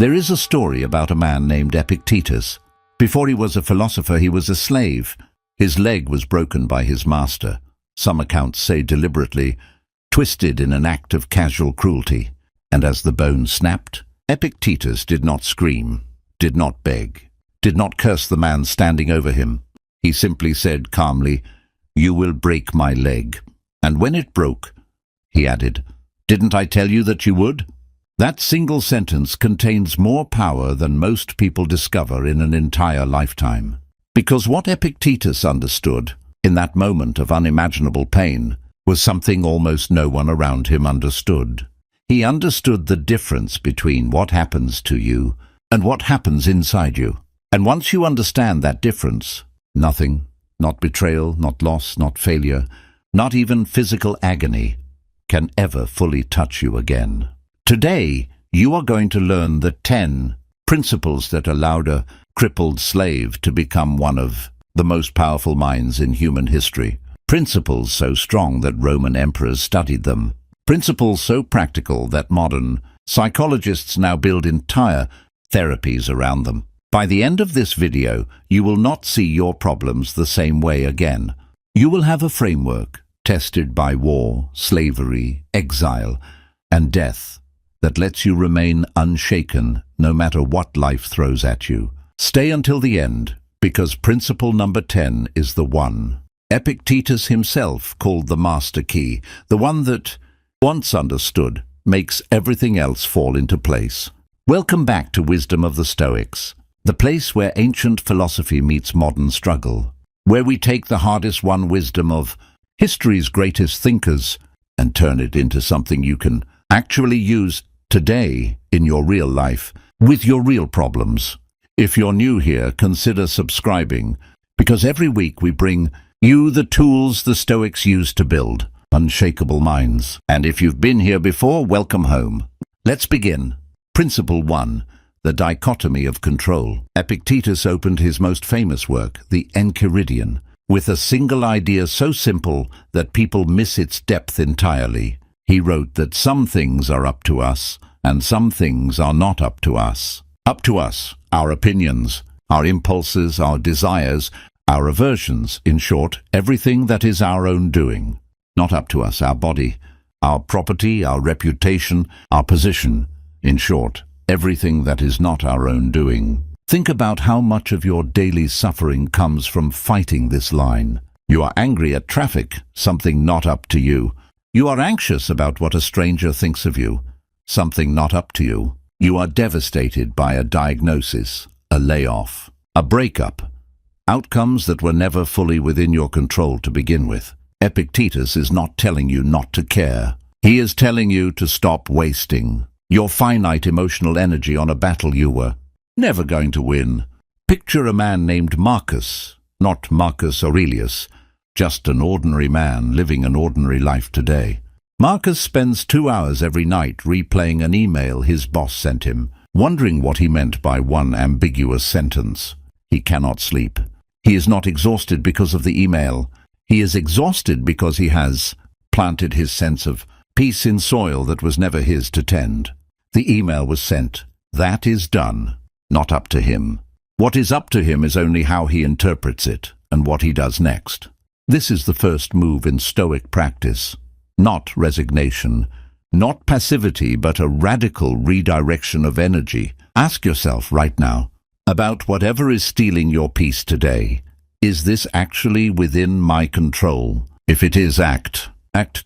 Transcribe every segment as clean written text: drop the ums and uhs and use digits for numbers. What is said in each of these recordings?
There is a story about a man named Epictetus. Before he was a philosopher, he was a slave. His leg was broken by his master, some accounts say deliberately, twisted in an act of casual cruelty. And as the bone snapped, Epictetus did not scream, did not beg, did not curse the man standing over him. He simply said calmly, "You will break my leg." And when it broke, he added, "Didn't I tell you that you would?" That single sentence contains more power than most people discover in an entire lifetime. Because what Epictetus understood, in that moment of unimaginable pain, was something almost no one around him understood. He understood the difference between what happens to you and what happens inside you. And once you understand that difference, nothing, not betrayal, not loss, not failure, not even physical agony, can ever fully touch you again. Today, you are going to learn the 10 principles that allowed a crippled slave to become one of the most powerful minds in human history. Principles so strong that Roman emperors studied them. Principles so practical that modern psychologists now build entire therapies around them. By the end of this video, you will not see your problems the same way again. You will have a framework tested by war, slavery, exile, and death that lets you remain unshaken no matter what life throws at you. Stay until the end, because principle number 10 is the one Epictetus himself called the master key, the one that, once understood, makes everything else fall into place. Welcome back to Wisdom of the Stoics, the place where ancient philosophy meets modern struggle, where we take the hardest-won wisdom of history's greatest thinkers and turn it into something you can actually use today in your real life, with your real problems. If you're new here, consider subscribing, because every week we bring you the tools the Stoics used to build unshakable minds. And if you've been here before, welcome home. Let's begin. Principle 1. The dichotomy of control. Epictetus opened his most famous work, the Enchiridion, with a single idea so simple that people miss its depth entirely. He wrote that some things are up to us, and some things are not up to us. Up to us, our opinions, our impulses, our desires, our aversions, in short, everything that is our own doing. Not up to us, our body, our property, our reputation, our position, in short, everything that is not our own doing. Think about how much of your daily suffering comes from fighting this line. You are angry at traffic, something not up to you. You are anxious about what a stranger thinks of you, something not up to you. You are devastated by a diagnosis, a layoff, a breakup, outcomes that were never fully within your control to begin with. Epictetus is not telling you not to care. He is telling you to stop wasting your finite emotional energy on a battle you were never going to win. Picture a man named Marcus, not Marcus Aurelius, just an ordinary man living an ordinary life today. Marcus spends 2 hours every night replaying an email his boss sent him, wondering what he meant by one ambiguous sentence. He cannot sleep. He is not exhausted because of the email. He is exhausted because he has planted his sense of peace in soil that was never his to tend. The email was sent. That is done. Not up to him. What is up to him is only how he interprets it and what he does next. This is the first move in Stoic practice. Not resignation, not passivity, but a radical redirection of energy. Ask yourself right now, about whatever is stealing your peace today, is this actually within my control? If it is, act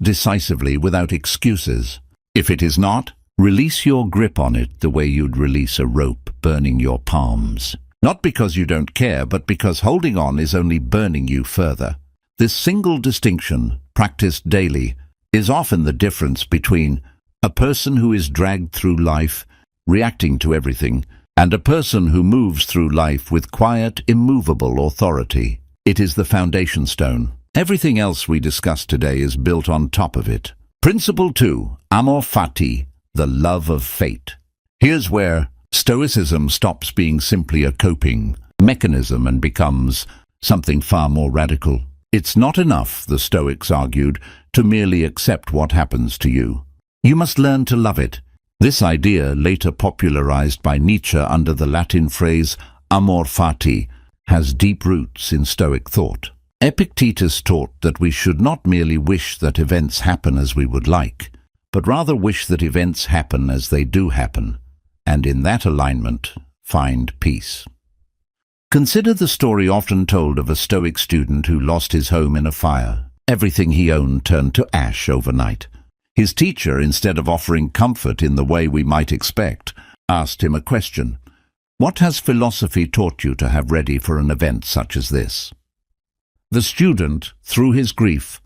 decisively without excuses. If it is not, release your grip on it the way you'd release a rope burning your palms. Not because you don't care, but because holding on is only burning you further. This single distinction, practiced daily, is often the difference between a person who is dragged through life, reacting to everything, and a person who moves through life with quiet, immovable authority. It is the foundation stone. Everything else we discuss today is built on top of it. Principle 2, amor fati, the love of fate. Here's where Stoicism stops being simply a coping mechanism and becomes something far more radical. It's not enough, the Stoics argued, to merely accept what happens to you. You must learn to love it. This idea, later popularized by Nietzsche under the Latin phrase amor fati, has deep roots in Stoic thought. Epictetus taught that we should not merely wish that events happen as we would like, but rather wish that events happen as they do happen, and in that alignment, find peace. Consider the story often told of a Stoic student who lost his home in a fire. Everything he owned turned to ash overnight. His teacher, instead of offering comfort in the way we might expect, asked him a question. What has philosophy taught you to have ready for an event such as this? The student, through his grief,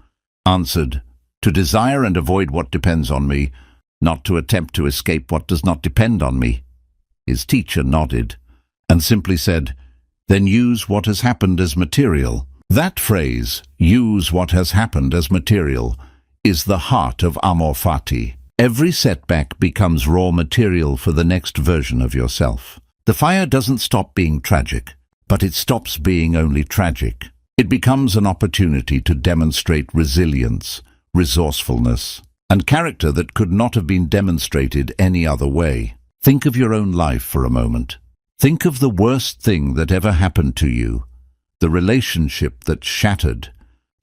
answered, to desire and avoid what depends on me, not to attempt to escape what does not depend on me. His teacher nodded and simply said, then use what has happened as material. That phrase, use what has happened as material, is the heart of amor fati. Every setback becomes raw material for the next version of yourself. The fire doesn't stop being tragic, but it stops being only tragic. It becomes an opportunity to demonstrate resilience, resourcefulness, and character that could not have been demonstrated any other way. Think of your own life for a moment. Think of the worst thing that ever happened to you, the relationship that shattered,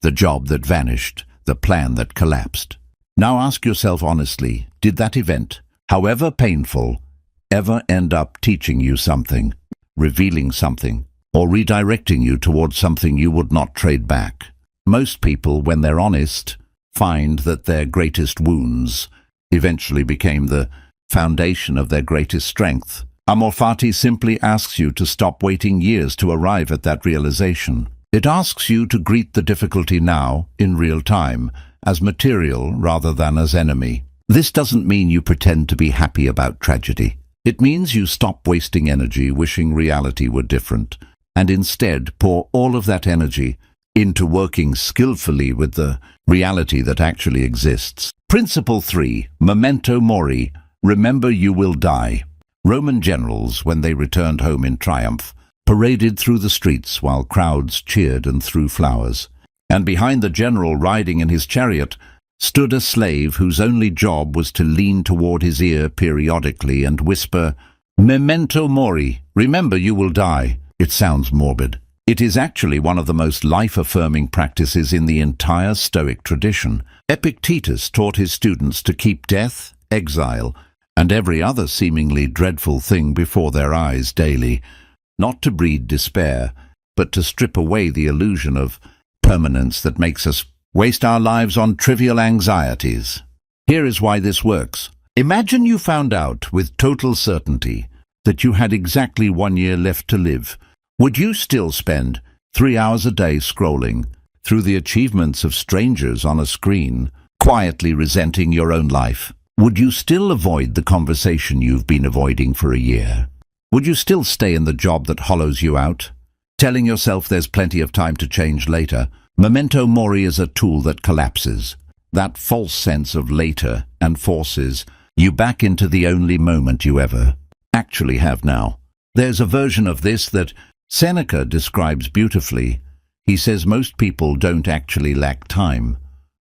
the job that vanished, the plan that collapsed. Now ask yourself honestly, did that event, however painful, ever end up teaching you something, revealing something, or redirecting you towards something you would not trade back? Most people, when they're honest, find that their greatest wounds eventually became the foundation of their greatest strength. Amor fati simply asks you to stop waiting years to arrive at that realization. It asks you to greet the difficulty now, in real time, as material rather than as enemy. This doesn't mean you pretend to be happy about tragedy. It means you stop wasting energy wishing reality were different, and instead pour all of that energy into working skillfully with the reality that actually exists. Principle 3, memento mori, remember you will die. Roman generals, when they returned home in triumph, paraded through the streets while crowds cheered and threw flowers. And behind the general riding in his chariot stood a slave whose only job was to lean toward his ear periodically and whisper, memento mori, remember you will die. It sounds morbid. It is actually one of the most life-affirming practices in the entire Stoic tradition. Epictetus taught his students to keep death, exile, and every other seemingly dreadful thing before their eyes daily, not to breed despair, but to strip away the illusion of permanence that makes us waste our lives on trivial anxieties. Here is why this works. Imagine you found out with total certainty that you had exactly 1 year left to live. Would you still spend 3 hours a day scrolling through the achievements of strangers on a screen, quietly resenting your own life? Would you still avoid the conversation you've been avoiding for a year? Would you still stay in the job that hollows you out, telling yourself there's plenty of time to change later? Memento mori is a tool that collapses that false sense of later and forces you back into the only moment you ever actually have now. There's a version of this that Seneca describes beautifully. He says most people don't actually lack time.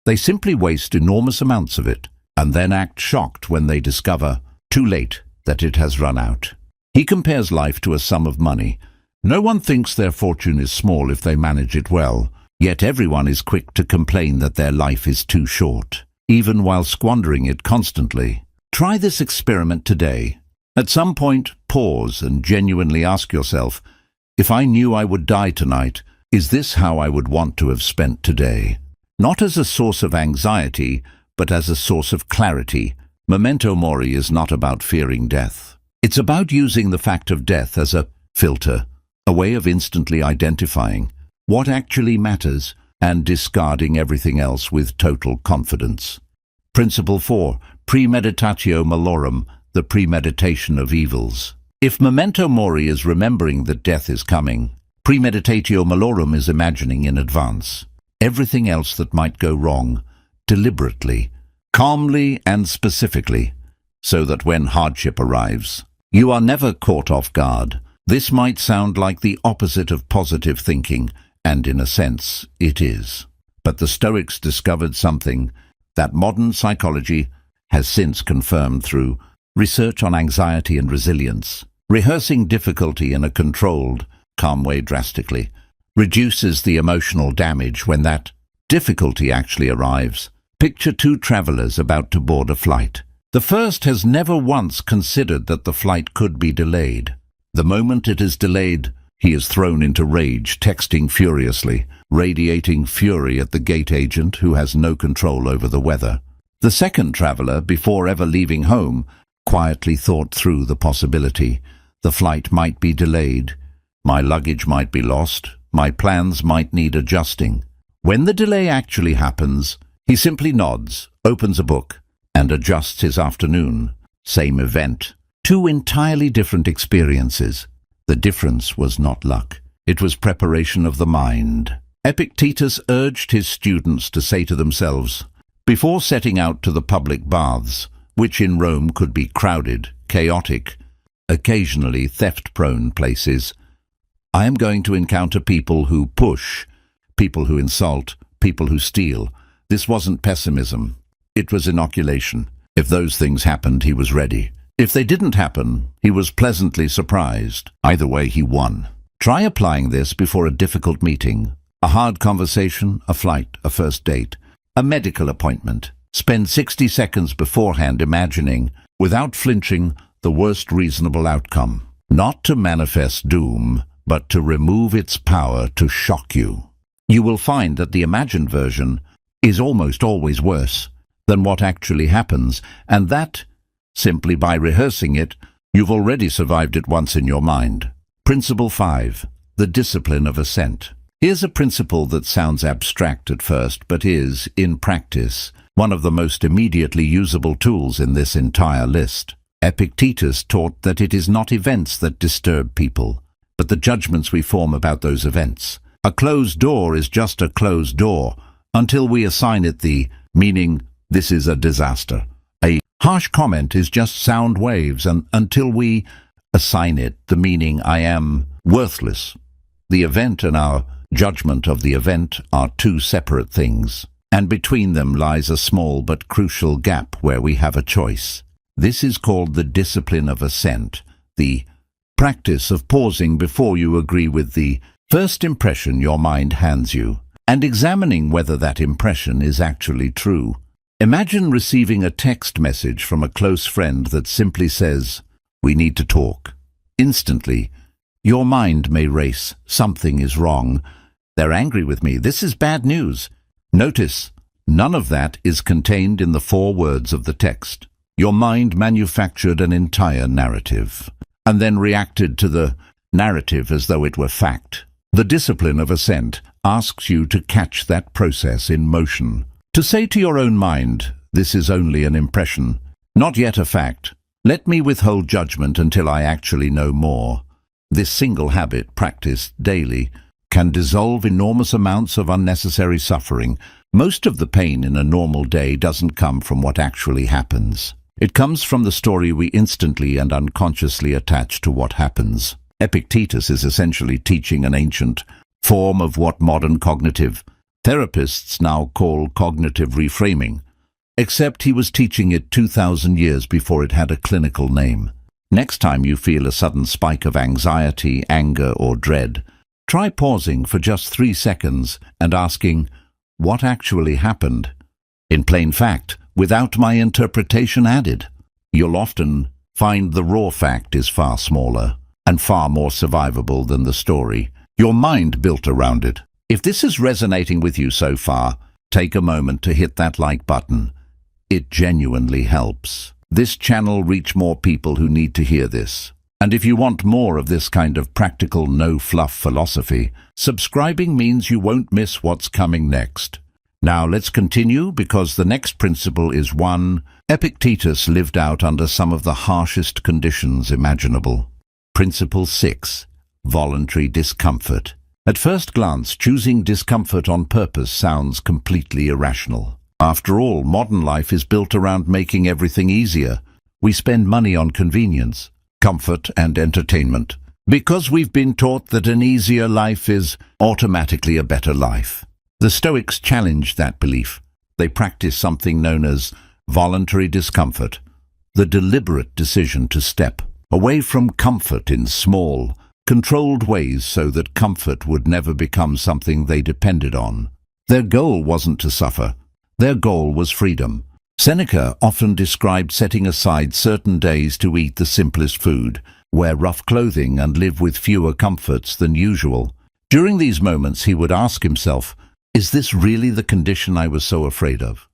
They simply waste enormous amounts of it, and then act shocked when they discover, too late, that it has run out. He compares life to a sum of money. No one thinks their fortune is small if they manage it well, yet everyone is quick to complain that their life is too short, even while squandering it constantly. Try this experiment today. At some point, pause and genuinely ask yourself, if I knew I would die tonight, is this how I would want to have spent today? Not as a source of anxiety, but as a source of clarity. Memento mori is not about fearing death. It's about using the fact of death as a filter, a way of instantly identifying what actually matters and discarding everything else with total confidence. Principle 4, premeditatio malorum, the premeditation of evils. If memento mori is remembering that death is coming, premeditatio malorum is imagining in advance everything else that might go wrong, deliberately, calmly and specifically, so that when hardship arrives, you are never caught off guard. This might sound like the opposite of positive thinking, and in a sense, it is. But the Stoics discovered something that modern psychology has since confirmed through Research on anxiety and resilience. Rehearsing difficulty in a controlled, calm way drastically reduces the emotional damage when that difficulty actually arrives. Picture two travelers about to board a flight. The first has never once considered that the flight could be delayed. The moment it is delayed, he is thrown into rage, texting furiously, radiating fury at the gate agent who has no control over the weather. The second traveler, before ever leaving home, quietly thought through the possibility. The flight might be delayed. My luggage might be lost. My plans might need adjusting. When the delay actually happens, he simply nods, opens a book, and adjusts his afternoon. Same event. Two entirely different experiences. The difference was not luck. It was preparation of the mind. Epictetus urged his students to say to themselves, before setting out to the public baths, which in Rome could be crowded, chaotic, occasionally theft-prone places, I am going to encounter people who push, people who insult, people who steal. This wasn't pessimism. It was inoculation. If those things happened, he was ready. If they didn't happen, he was pleasantly surprised. Either way, he won. Try applying this before a difficult meeting, a hard conversation, a flight, a first date, a medical appointment. Spend 60 seconds beforehand imagining, without flinching, the worst reasonable outcome. Not to manifest doom, but to remove its power to shock you. You will find that the imagined version is almost always worse than what actually happens, and that, simply by rehearsing it, you've already survived it once in your mind. Principle 5. The discipline of assent. Here's a principle that sounds abstract at first, but is, in practice, one of the most immediately usable tools in this entire list. Epictetus taught that it is not events that disturb people, but the judgments we form about those events. A closed door is just a closed door until we assign it the meaning, this is a disaster. A harsh comment is just sound waves until we assign it the meaning, I am worthless. The event and our judgment of the event are two separate things, and between them lies a small but crucial gap where we have a choice. This is called the discipline of assent, the practice of pausing before you agree with the first impression your mind hands you, and examining whether that impression is actually true. Imagine receiving a text message from a close friend that simply says, "We need to talk." Instantly, your mind may race, something is wrong. They're angry with me, this is bad news. Notice, none of that is contained in the 4 words of the text. Your mind manufactured an entire narrative, and then reacted to the narrative as though it were fact. The discipline of assent asks you to catch that process in motion. To say to your own mind, this is only an impression, not yet a fact. Let me withhold judgment until I actually know more. This single habit, practiced daily, can dissolve enormous amounts of unnecessary suffering. Most of the pain in a normal day doesn't come from what actually happens. It comes from the story we instantly and unconsciously attach to what happens. Epictetus is essentially teaching an ancient form of what modern cognitive therapists now call cognitive reframing, except he was teaching it 2,000 years before it had a clinical name. Next time you feel a sudden spike of anxiety, anger, or dread, try pausing for just 3 seconds and asking, what actually happened? In plain fact, without my interpretation added. You'll often find the raw fact is far smaller and far more survivable than the story your mind built around it. If this is resonating with you so far, take a moment to hit that like button. It genuinely helps this channel reach more people who need to hear this. And if you want more of this kind of practical, no-fluff philosophy, subscribing means you won't miss what's coming next. Now let's continue, because the next principle is one Epictetus lived out under some of the harshest conditions imaginable. Principle 6. Voluntary discomfort. At first glance, choosing discomfort on purpose sounds completely irrational. After all, modern life is built around making everything easier. We spend money on convenience, comfort, and entertainment, because we've been taught that an easier life is automatically a better life. The Stoics challenged that belief. They practiced something known as voluntary discomfort. the deliberate decision to step away from comfort in small, controlled ways so that comfort would never become something they depended on. Their goal wasn't to suffer. Their goal was freedom. Seneca often described setting aside certain days to eat the simplest food, wear rough clothing, and live with fewer comforts than usual. During these moments, he would ask himself, "Is this really the condition I was so afraid of?"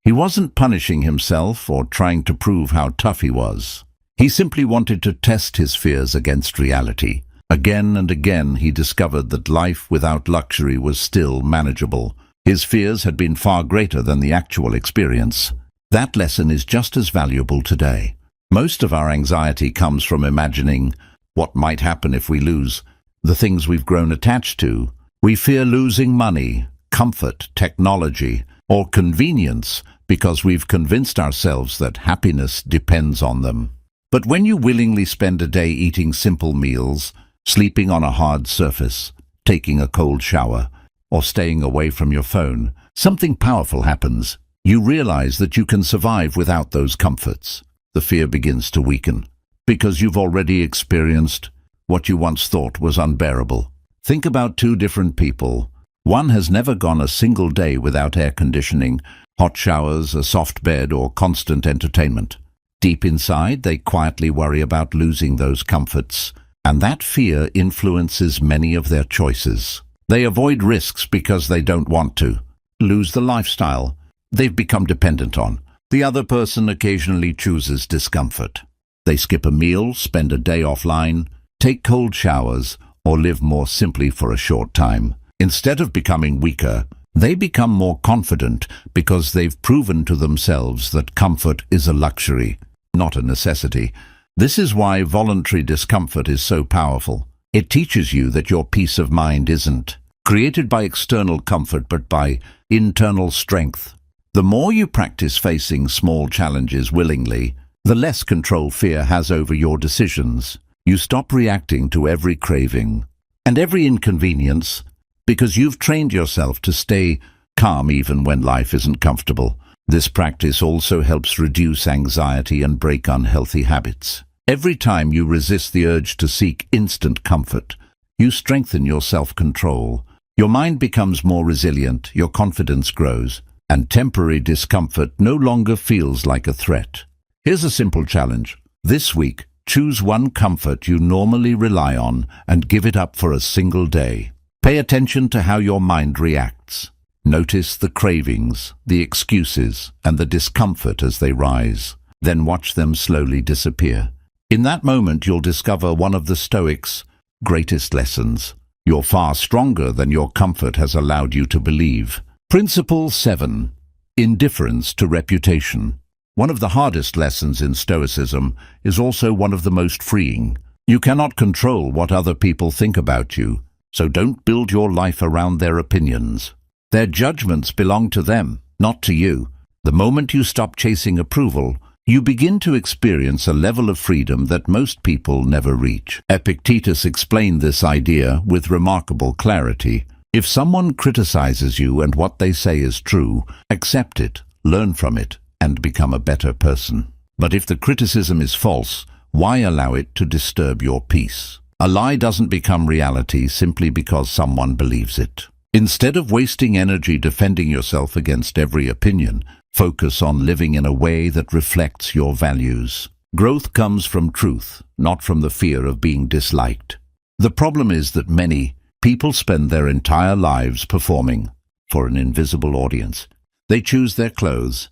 He wasn't punishing himself or trying to prove how tough he was. He simply wanted to test his fears against reality. Again and again he discovered that life without luxury was still manageable. His fears had been far greater than the actual experience. That lesson is just as valuable today. Most of our anxiety comes from imagining what might happen if we lose the things we've grown attached to. We fear losing money, comfort, technology, or convenience because we've convinced ourselves that happiness depends on them. But when you willingly spend a day eating simple meals, sleeping on a hard surface, taking a cold shower, or staying away from your phone, something powerful happens. You realize that you can survive without those comforts. The fear begins to weaken, because you've already experienced what you once thought was unbearable. Think about two different people. One has never gone a single day without air conditioning, hot showers, a soft bed, or constant entertainment. Deep inside, they quietly worry about losing those comforts, and that fear influences many of their choices. They avoid risks because they don't want to lose the lifestyle they've become dependent on. The other person occasionally chooses discomfort. They skip a meal, spend a day offline, take cold showers, or live more simply for a short time. Instead of becoming weaker, they become more confident because they've proven to themselves that comfort is a luxury, not a necessity. This is why voluntary discomfort is so powerful. It teaches you that your peace of mind isn't created by external comfort but by internal strength. The more you practice facing small challenges willingly, the less control fear has over your decisions. You stop reacting to every craving and every inconvenience because you've trained yourself to stay calm even when life isn't comfortable. This practice also helps reduce anxiety and break unhealthy habits. Every time you resist the urge to seek instant comfort, you strengthen your self-control. Your mind becomes more resilient, your confidence grows, and temporary discomfort no longer feels like a threat. Here's a simple challenge. This week, choose one comfort you normally rely on and give it up for a single day. Pay attention to how your mind reacts. Notice the cravings, the excuses, and the discomfort as they rise. Then watch them slowly disappear. In that moment, you'll discover one of the Stoics' greatest lessons. You're far stronger than your comfort has allowed you to believe. Principle 7. Indifference to reputation. One of the hardest lessons in Stoicism is also one of the most freeing. You cannot control what other people think about you, so don't build your life around their opinions. Their judgments belong to them, not to you. The moment you stop chasing approval, you begin to experience a level of freedom that most people never reach. Epictetus explained this idea with remarkable clarity. If someone criticizes you and what they say is true, accept it, learn from it, and become a better person. But if the criticism is false, why allow it to disturb your peace? A lie doesn't become reality simply because someone believes it. Instead of wasting energy defending yourself against every opinion, focus on living in a way that reflects your values. Growth comes from truth, not from the fear of being disliked. The problem is that many people spend their entire lives performing for an invisible audience. They choose their clothes,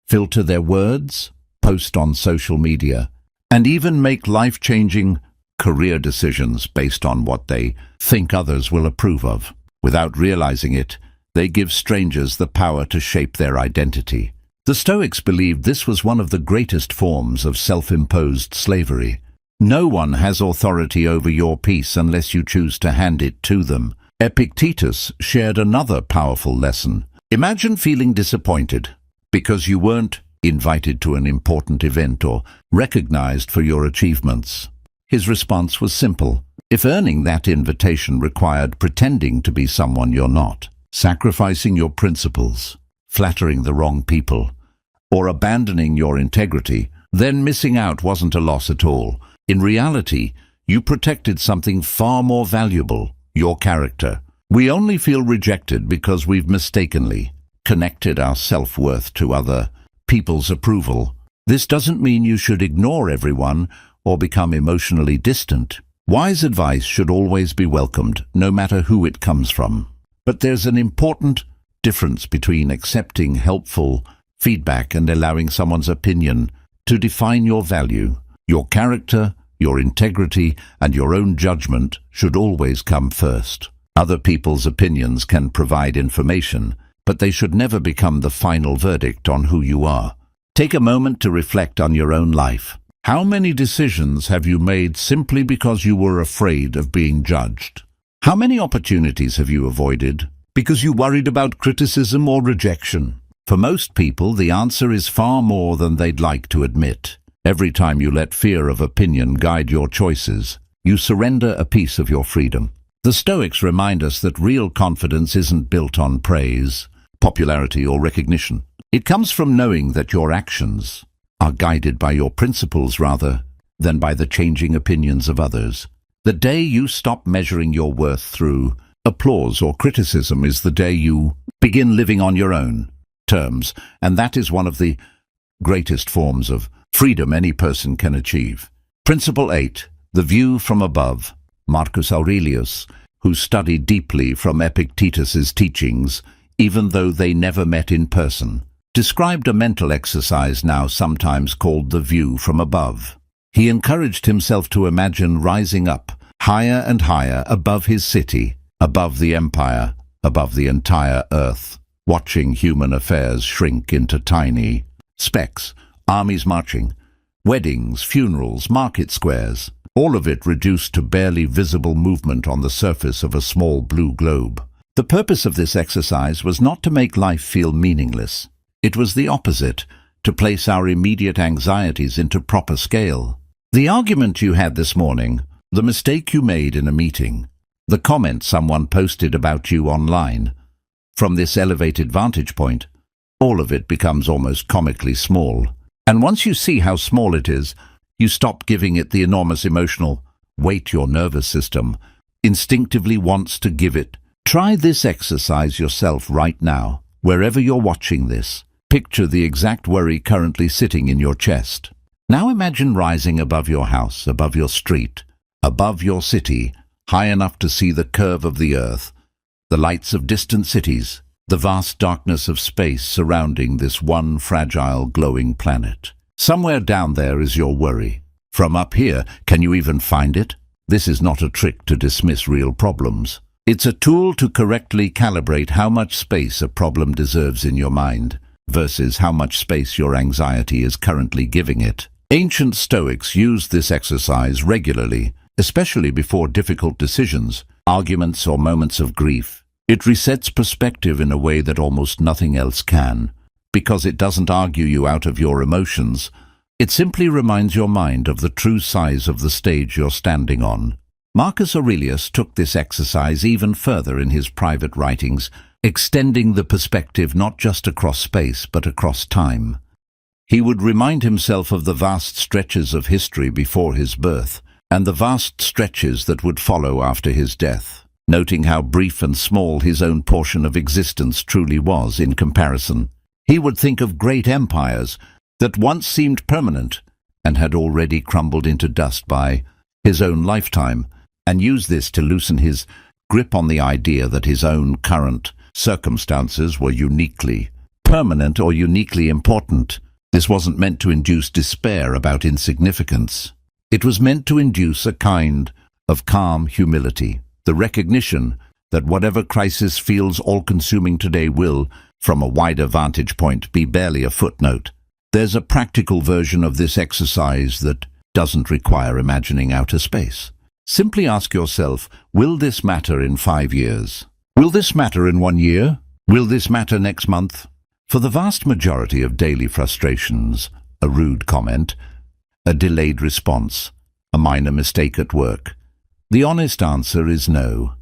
filter their words, post on social media, and even make life-changing career decisions based on what they think others will approve of. Without realizing it, they give strangers the power to shape their identity. The Stoics believed this was one of the greatest forms of self-imposed slavery. No one has authority over your peace unless you choose to hand it to them. Epictetus shared another powerful lesson. Imagine feeling disappointed because you weren't invited to an important event or recognized for your achievements. His response was simple. If earning that invitation required pretending to be someone you're not, sacrificing your principles, flattering the wrong people, or abandoning your integrity, then missing out wasn't a loss at all. In reality, you protected something far more valuable, your character. We only feel rejected because we've mistakenly connected our self-worth to other people's approval. This doesn't mean you should ignore everyone or become emotionally distant. Wise advice should always be welcomed, no matter who it comes from. But there's an important difference between accepting helpful feedback and allowing someone's opinion to define your value. Your character, your integrity, and your own judgment should always come first. Other people's opinions can provide information, but they should never become the final verdict on who you are. Take a moment to reflect on your own life. How many decisions have you made simply because you were afraid of being judged? How many opportunities have you avoided because you worried about criticism or rejection? For most people, the answer is far more than they'd like to admit. Every time you let fear of opinion guide your choices, you surrender a piece of your freedom. The Stoics remind us that real confidence isn't built on praise, popularity, or recognition. It comes from knowing that your actions are guided by your principles rather than by the changing opinions of others. The day you stop measuring your worth through applause or criticism is the day you begin living on your own terms, and that is one of the greatest forms of freedom any person can achieve. Principle 8. The view from above. Marcus Aurelius, who studied deeply from Epictetus's teachings, even though they never met in person, described a mental exercise now sometimes called the view from above. He encouraged himself to imagine rising up, higher and higher, above his city, above the empire, above the entire earth, watching human affairs shrink into tiny specks, armies marching, weddings, funerals, market squares, all of it reduced to barely visible movement on the surface of a small blue globe. The purpose of this exercise was not to make life feel meaningless. It was the opposite, to place our immediate anxieties into proper scale. The argument you had this morning, the mistake you made in a meeting, the comment someone posted about you online, from this elevated vantage point, all of it becomes almost comically small. And once you see how small it is, you stop giving it the enormous emotional weight your nervous system instinctively wants to give it. Try this exercise yourself right now, wherever you're watching this. Picture the exact worry currently sitting in your chest. Now imagine rising above your house, above your street, above your city, high enough to see the curve of the earth, the lights of distant cities, the vast darkness of space surrounding this one fragile, glowing planet. Somewhere down there is your worry. From up here, can you even find it? This is not a trick to dismiss real problems. It's a tool to correctly calibrate how much space a problem deserves in your mind versus how much space your anxiety is currently giving it. Ancient Stoics used this exercise regularly, especially before difficult decisions, arguments, or moments of grief. It resets perspective in a way that almost nothing else can. Because it doesn't argue you out of your emotions, it simply reminds your mind of the true size of the stage you're standing on. Marcus Aurelius took this exercise even further in his private writings, extending the perspective not just across space but across time. He would remind himself of the vast stretches of history before his birth and the vast stretches that would follow after his death, noting how brief and small his own portion of existence truly was in comparison. He would think of great empires that once seemed permanent and had already crumbled into dust by his own lifetime, and use this to loosen his grip on the idea that his own current circumstances were uniquely permanent or uniquely important. This wasn't meant to induce despair about insignificance. It was meant to induce a kind of calm humility, the recognition that whatever crisis feels all-consuming today will, from a wider vantage point, be barely a footnote. There's a practical version of this exercise that doesn't require imagining outer space. Simply ask yourself, will this matter in 5 years? Will this matter in 1 year? Will this matter next month? For the vast majority of daily frustrations, a rude comment, a delayed response, a minor mistake at work, the honest answer is no.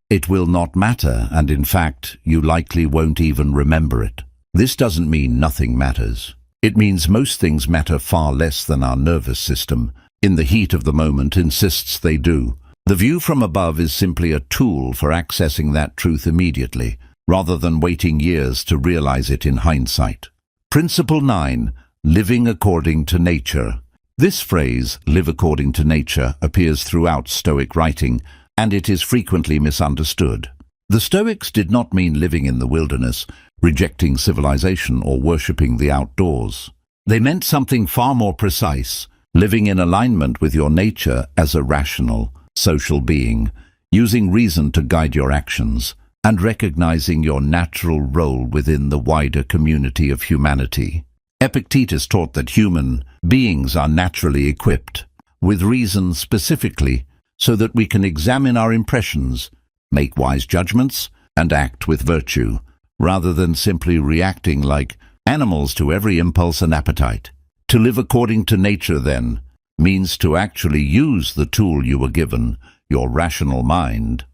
It will not matter, and in fact, you likely won't even remember it. This doesn't mean nothing matters. It means most things matter far less than our nervous system, in the heat of the moment, insists they do. The view from above is simply a tool for accessing that truth immediately, rather than waiting years to realize it in hindsight. Principle 9. Living according to nature. This phrase, live according to nature, appears throughout Stoic writing, and it is frequently misunderstood. The Stoics did not mean living in the wilderness, rejecting civilization or worshipping the outdoors. They meant something far more precise, living in alignment with your nature as a rational, social being, using reason to guide your actions, and recognizing your natural role within the wider community of humanity. Epictetus taught that human beings are naturally equipped with reason specifically so that we can examine our impressions, make wise judgments, and act with virtue, rather than simply reacting like animals to every impulse and appetite. To live according to nature, then, means to actually use the tool you were given, your rational mind,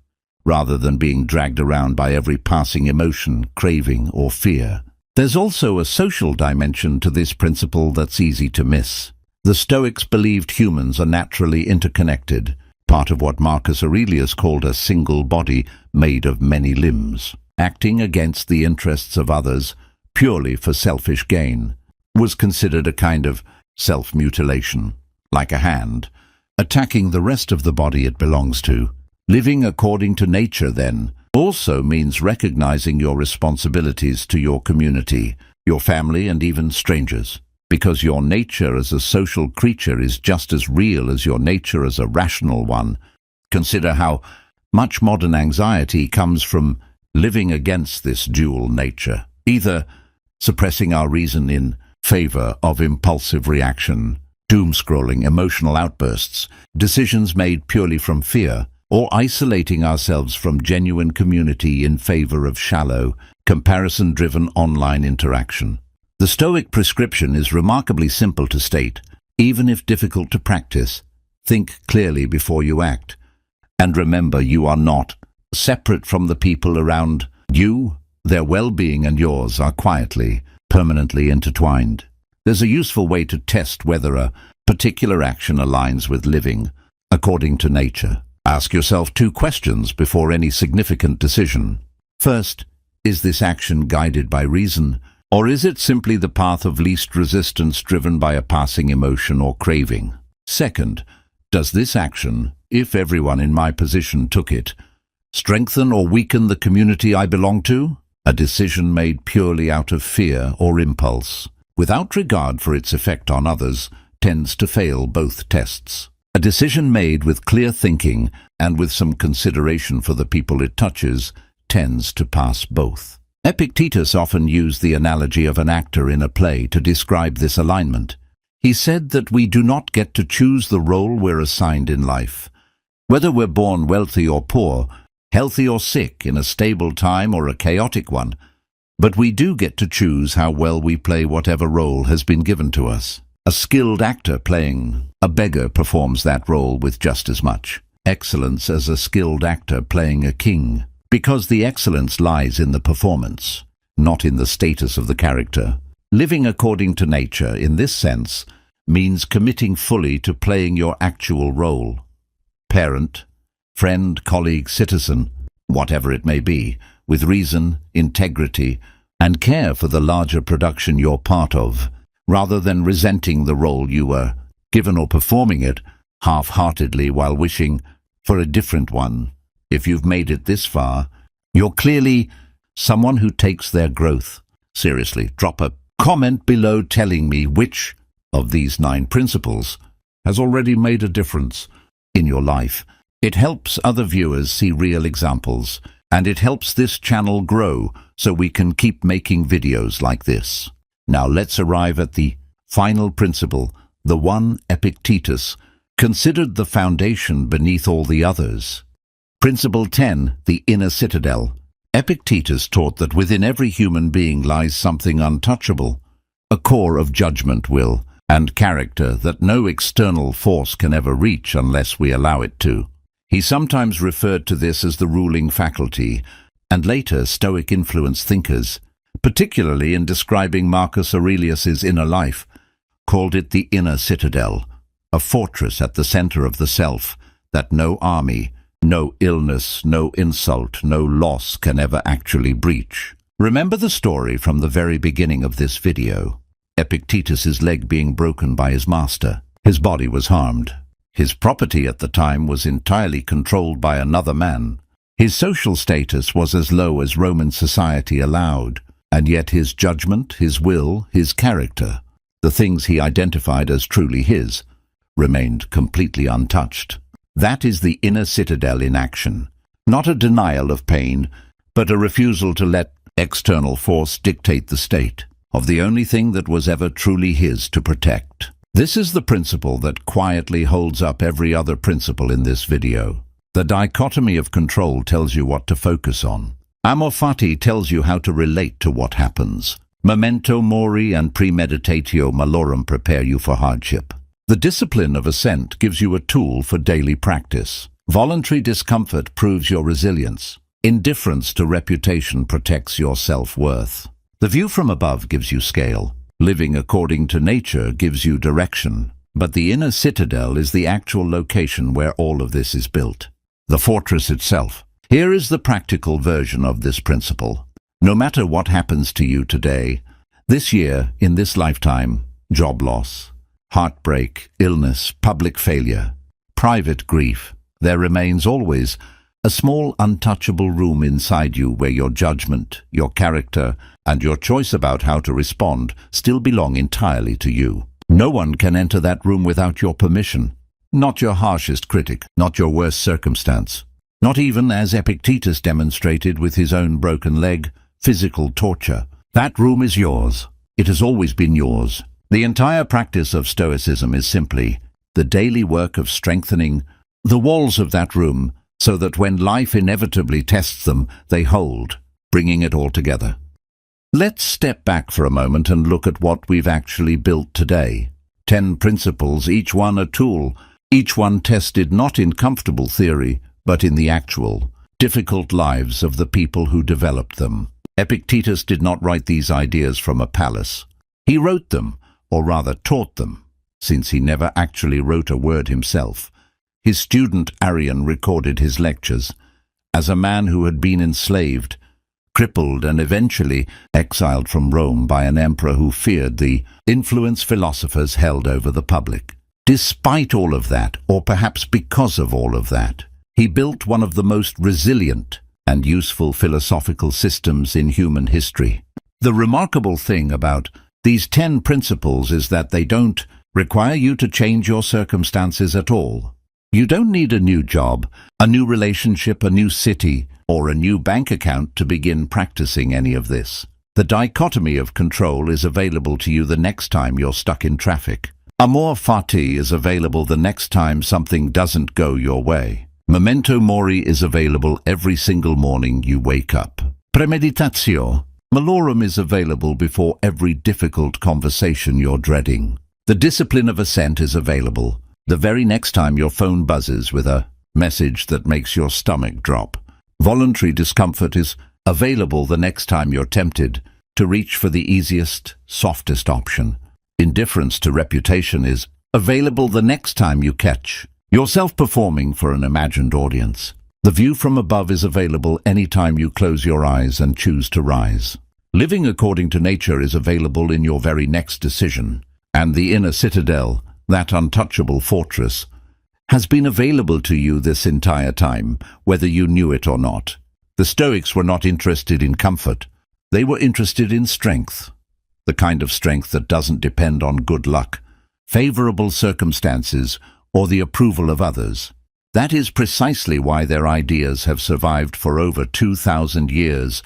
rather than being dragged around by every passing emotion, craving, or fear. There's also a social dimension to this principle that's easy to miss. The Stoics believed humans are naturally interconnected, part of what Marcus Aurelius called a single body made of many limbs. Acting against the interests of others purely for selfish gain was considered a kind of self-mutilation, like a hand, attacking the rest of the body it belongs to. Living according to nature, then, also means recognizing your responsibilities to your community, your family, and even strangers, because your nature as a social creature is just as real as your nature as a rational one. Consider how much modern anxiety comes from living against this dual nature, either suppressing our reason in favor of impulsive reaction, doom-scrolling emotional outbursts, decisions made purely from fear, or isolating ourselves from genuine community in favor of shallow, comparison-driven online interaction. The Stoic prescription is remarkably simple to state, even if difficult to practice. Think clearly before you act, and remember you are not separate from the people around you. Their well-being and yours are quietly, permanently intertwined. There's a useful way to test whether a particular action aligns with living according to nature. Ask yourself 2 questions before any significant decision. First, is this action guided by reason, or is it simply the path of least resistance driven by a passing emotion or craving? Second, does this action, if everyone in my position took it, strengthen or weaken the community I belong to? A decision made purely out of fear or impulse, without regard for its effect on others, tends to fail both tests. A decision made with clear thinking and with some consideration for the people it touches tends to pass both. Epictetus often used the analogy of an actor in a play to describe this alignment. He said that we do not get to choose the role we're assigned in life. Whether we're born wealthy or poor, healthy or sick, in a stable time or a chaotic one, but we do get to choose how well we play whatever role has been given to us. A skilled actor playing a beggar performs that role with just as much excellence as a skilled actor playing a king, because the excellence lies in the performance, not in the status of the character. Living according to nature, in this sense, means committing fully to playing your actual role. Parent, friend, colleague, citizen, whatever it may be, with reason, integrity, and care for the larger production you're part of, rather than resenting the role you were given or performing it half-heartedly while wishing for a different one. If you've made it this far, you're clearly someone who takes their growth seriously. Drop a comment below telling me which of these 9 principles has already made a difference in your life. It helps other viewers see real examples, and it helps this channel grow so we can keep making videos like this. Now let's arrive at the final principle, the one Epictetus considered the foundation beneath all the others. Principle 10, the inner citadel. Epictetus taught that within every human being lies something untouchable, a core of judgment, will, and character that no external force can ever reach unless we allow it to. He sometimes referred to this as the ruling faculty, and later Stoic-influenced thinkers, particularly in describing Marcus Aurelius's inner life, called it the inner citadel, a fortress at the center of the self that no army, no illness, no insult, no loss can ever actually breach. Remember the story from the very beginning of this video. Epictetus's leg being broken by his master. His body was harmed. His property at the time was entirely controlled by another man. His social status was as low as Roman society allowed, and yet his judgment, his will, his character, the things he identified as truly his, remained completely untouched. That is the inner citadel in action. Not a denial of pain, but a refusal to let external force dictate the state of the only thing that was ever truly his to protect. This is the principle that quietly holds up every other principle in this video. The dichotomy of control tells you what to focus on. Amor fati tells you how to relate to what happens. Memento mori and premeditatio malorum prepare you for hardship. The discipline of assent gives you a tool for daily practice. Voluntary discomfort proves your resilience. Indifference to reputation protects your self-worth. The view from above gives you scale. Living according to nature gives you direction. But the inner citadel is the actual location where all of this is built. The fortress itself. Here is the practical version of this principle. No matter what happens to you today, this year, in this lifetime, job loss, heartbreak, illness, public failure, private grief, there remains always a small untouchable room inside you where your judgment, your character, and your choice about how to respond still belong entirely to you. No one can enter that room without your permission. Not your harshest critic, not your worst circumstance. Not even, as Epictetus demonstrated with his own broken leg, physical torture. That room is yours. It has always been yours. The entire practice of Stoicism is simply the daily work of strengthening the walls of that room so that when life inevitably tests them, they hold, bringing it all together. Let's step back for a moment and look at what we've actually built today. 10 principles, each one a tool, each one tested not in comfortable theory, but in the actual, difficult lives of the people who developed them. Epictetus did not write these ideas from a palace. He wrote them, or rather taught them, since he never actually wrote a word himself. His student Arrian recorded his lectures. As a man who had been enslaved, crippled and eventually exiled from Rome by an emperor who feared the influence philosophers held over the public. Despite all of that, or perhaps because of all of that, he built one of the most resilient and useful philosophical systems in human history. The remarkable thing about these 10 principles is that they don't require you to change your circumstances at all. You don't need a new job, a new relationship, a new city, or a new bank account to begin practicing any of this. The dichotomy of control is available to you the next time you're stuck in traffic. Amor fati is available the next time something doesn't go your way. Memento mori is available every single morning you wake up. Premeditatio malorum is available before every difficult conversation you're dreading. The discipline of assent is available the very next time your phone buzzes with a message that makes your stomach drop. Voluntary discomfort is available the next time you're tempted to reach for the easiest, softest option. Indifference to reputation is available the next time you catch yourself performing for an imagined audience. The view from above is available any time you close your eyes and choose to rise. Living according to nature is available in your very next decision. And the inner citadel, that untouchable fortress, has been available to you this entire time, whether you knew it or not. The Stoics were not interested in comfort. They were interested in strength, the kind of strength that doesn't depend on good luck, favorable circumstances, or the approval of others. That is precisely why their ideas have survived for over 2,000 years,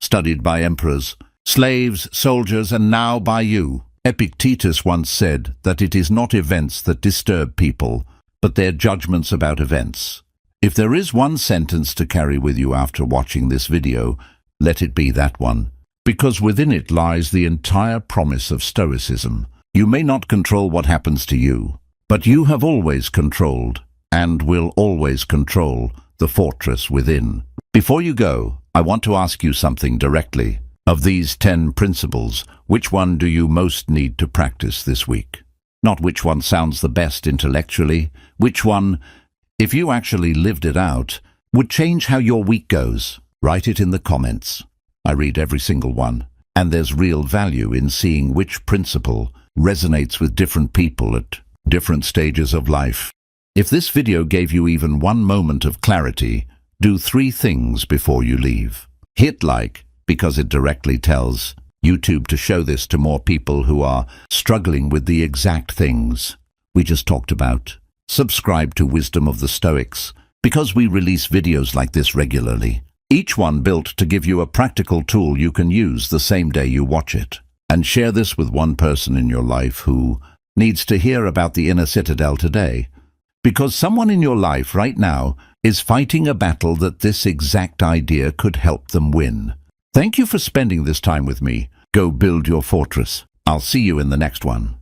studied by emperors, slaves, soldiers, and now by you. Epictetus once said that it is not events that disturb people, but their judgments about events. If there is one sentence to carry with you after watching this video, let it be that one, because within it lies the entire promise of Stoicism. You may not control what happens to you, but you have always controlled, and will always control, the fortress within. Before you go, I want to ask you something directly. Of these 10 principles, which one do you most need to practice this week? Not which one sounds the best intellectually, which one, if you actually lived it out, would change how your week goes. Write it in the comments. I read every single one, and there's real value in seeing which principle resonates with different people at different stages of life. If this video gave you even one moment of clarity, do 3 things before you leave. Hit like, because it directly tells YouTube to show this to more people who are struggling with the exact things we just talked about. Subscribe to Wisdom of the Stoics, because we release videos like this regularly, each one built to give you a practical tool you can use the same day you watch it. And share this with one person in your life who needs to hear about the inner citadel today, because someone in your life right now is fighting a battle that this exact idea could help them win. Thank you for spending this time with me. Go build your fortress. I'll see you in the next one.